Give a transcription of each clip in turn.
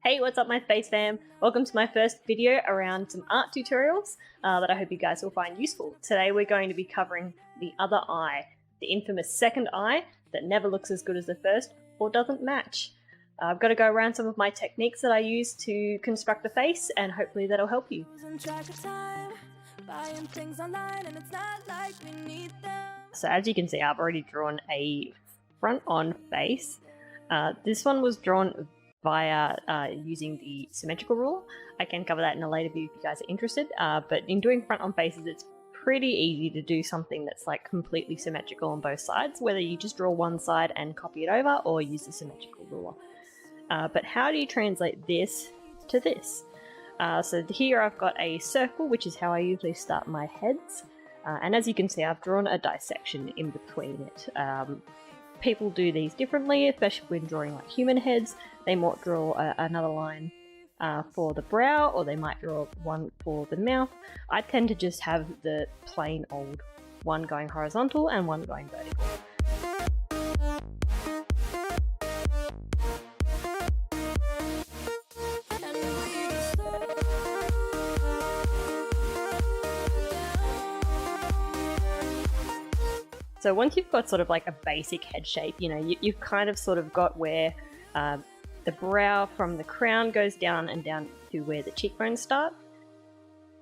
Hey, what's up my space fam? Welcome to my first video around some art tutorials that I hope you guys will find useful. Today we're going to be covering the other eye, the infamous second eye that never looks as good as the first or doesn't match. I've got to go around some of my techniques that I use to construct a face, and hopefully that'll help you. So as you can see, I've already drawn a front-on face. This one was drawn via using the symmetrical rule. I can cover that in a later video if you guys are interested, but in doing front-on faces it's pretty easy to do something that's like completely symmetrical on both sides, whether you just draw one side and copy it over or use the symmetrical ruler. But how do you translate this to this? So here I've got a circle, which is how I usually start my heads, and as you can see I've drawn a dissection in between it. People do these differently, especially when drawing like human heads. They might draw another line for the brow, or they might draw one for the mouth. I tend to just have the plain old one going horizontal and one going vertical. So once you've got sort of like a basic head shape, you know, you've kind of sort of got where the brow from the crown goes down and down to where the cheekbones start.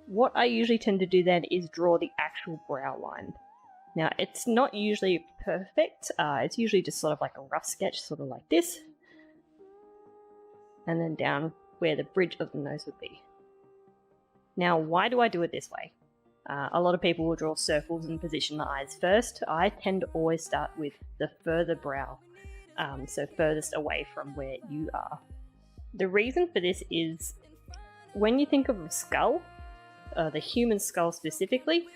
What I usually tend to do then is draw the actual brow line. Now it's not usually perfect, it's usually just sort of like a rough sketch, sort of like this. And then down where the bridge of the nose would be. Now why do I do it this way? A lot of people will draw circles and position the eyes first. I tend to always start with the further brow, so furthest away from where you are. The reason for this is when you think of a skull, the human skull specifically,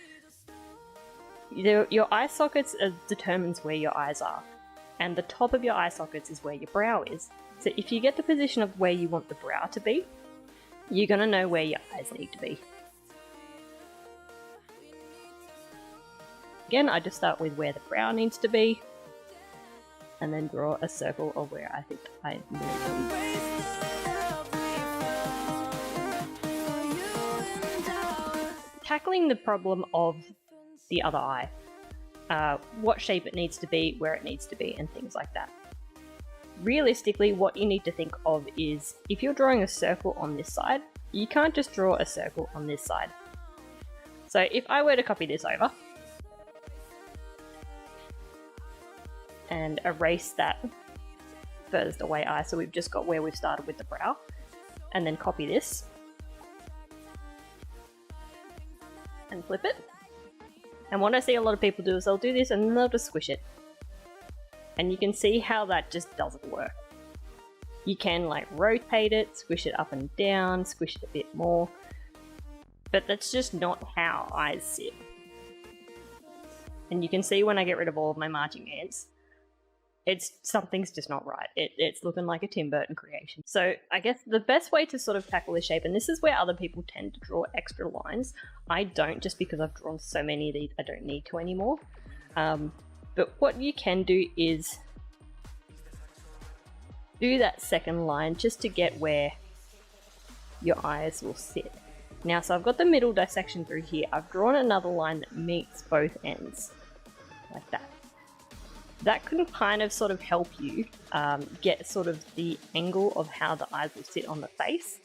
your eye sockets determines where your eyes are, and the top of your eye sockets is where your brow is. So if you get the position of where you want the brow to be, you're going to know where your eyes need to be. Again, I just start with where the brow needs to be, and then draw a circle of where I think I need to be. Tackling the problem of the other eye, what shape it needs to be, where it needs to be, and things like that. Realistically, what you need to think of is, if you're drawing a circle on this side, you can't just draw a circle on this side. So if I were to copy this over, and erase that furthest away eye, so we've just got where we've started with the brow, and then copy this and flip it. And what I see a lot of people do is they'll do this and then they'll just squish it, and you can see how that just doesn't work. You can like rotate it, squish it up and down, squish it a bit more, but that's just not how eyes sit. And you can see when I get rid of all of my marching ants, something's just not right. It's looking like a Tim Burton creation. So I guess the best way to sort of tackle this shape, and this is where other people tend to draw extra lines. I don't, just because I've drawn so many of these, I don't need to anymore. But what you can do is do that second line just to get where your eyes will sit. Now, so I've got the middle dissection through here. I've drawn another line that meets both ends, like that. That can kind of sort of help you get sort of the angle of how the eyes will sit on the face.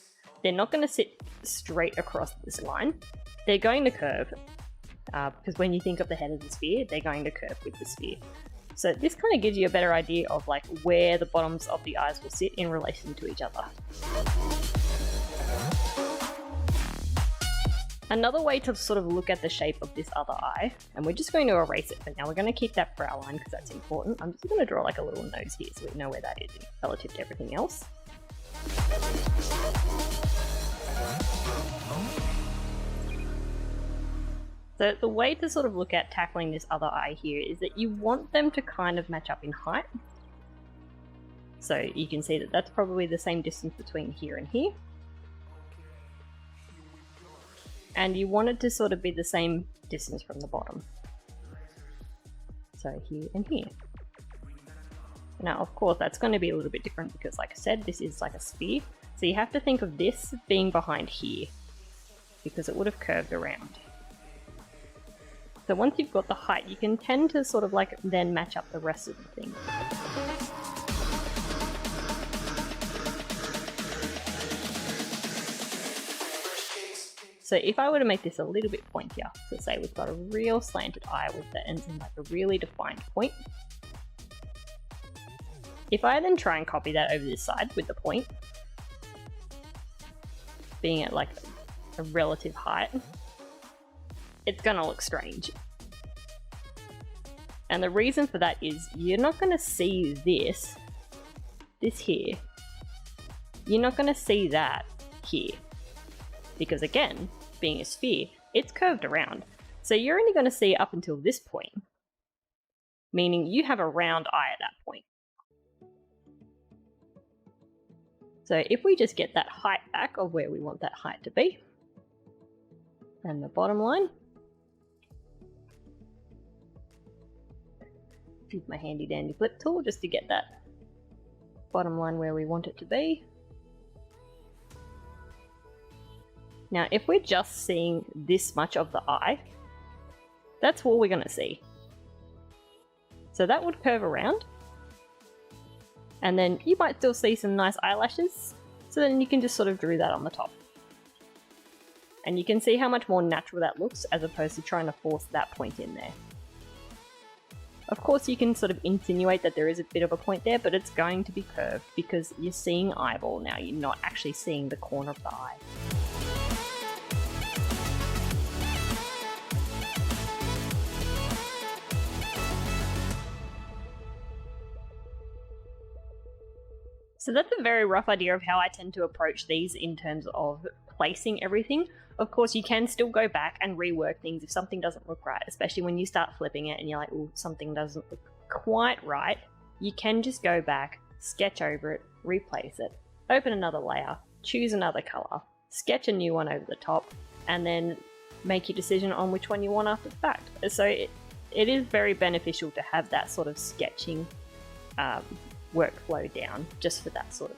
They're not going to sit straight across this line. They're going to curve, because when you think of the head of the sphere, they're going to curve with the sphere. So this kind of gives you a better idea of like where the bottoms of the eyes will sit in relation to each other. Another way to sort of look at the shape of this other eye, and we're just going to erase it for now, we're going to keep that brow line because that's important. I'm just going to draw like a little nose here so we know where that is relative to everything else. So the way to sort of look at tackling this other eye here is that you want them to kind of match up in height. So you can see that that's probably the same distance between here and here. And you want it to sort of be the same distance from the bottom. So here and here. Now, of course, that's going to be a little bit different because, like I said, this is like a sphere. So you have to think of this being behind here, because it would have curved around. So once you've got the height, you can tend to sort of like then match up the rest of the thing. So if I were to make this a little bit pointier, so say we've got a real slanted eye with the ends in like a really defined point. If I then try and copy that over this side with the point, being at like a relative height, it's gonna look strange. And the reason for that is you're not gonna see this here. You're not gonna see that here. Because again, being a sphere, it's curved around. So you're only gonna see up until this point, meaning you have a round eye at that point. So if we just get that height back of where we want that height to be, and the bottom line, use my handy dandy flip tool just to get that bottom line where we want it to be. Now if we're just seeing this much of the eye, that's all we're going to see. So that would curve around, and then you might still see some nice eyelashes, so then you can just sort of drew that on the top. And you can see how much more natural that looks as opposed to trying to force that point in there. Of course you can sort of insinuate that there is a bit of a point there, but it's going to be curved because you're seeing eyeball now, you're not actually seeing the corner of the eye. So that's a very rough idea of how I tend to approach these in terms of placing everything. Of course, you can still go back and rework things if something doesn't look right, especially when you start flipping it and you're like, oh, something doesn't look quite right. You can just go back, sketch over it, replace it, open another layer, choose another color, sketch a new one over the top, and then make your decision on which one you want after the fact. So it is very beneficial to have that sort of sketching workflow down just for that sort of.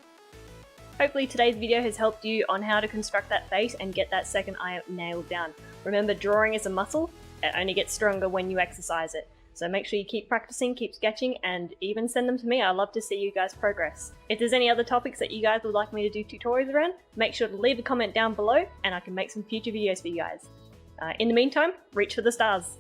Hopefully today's video has helped you on how to construct that face and get that second eye nailed down. Remember, drawing is a muscle. It only gets stronger when you exercise it. So make sure you keep practicing, keep sketching, and even send them to me. I love to see you guys progress. If there's any other topics that you guys would like me to do tutorials around, make sure to leave a comment down below and I can make some future videos for you guys. In the meantime, reach for the stars.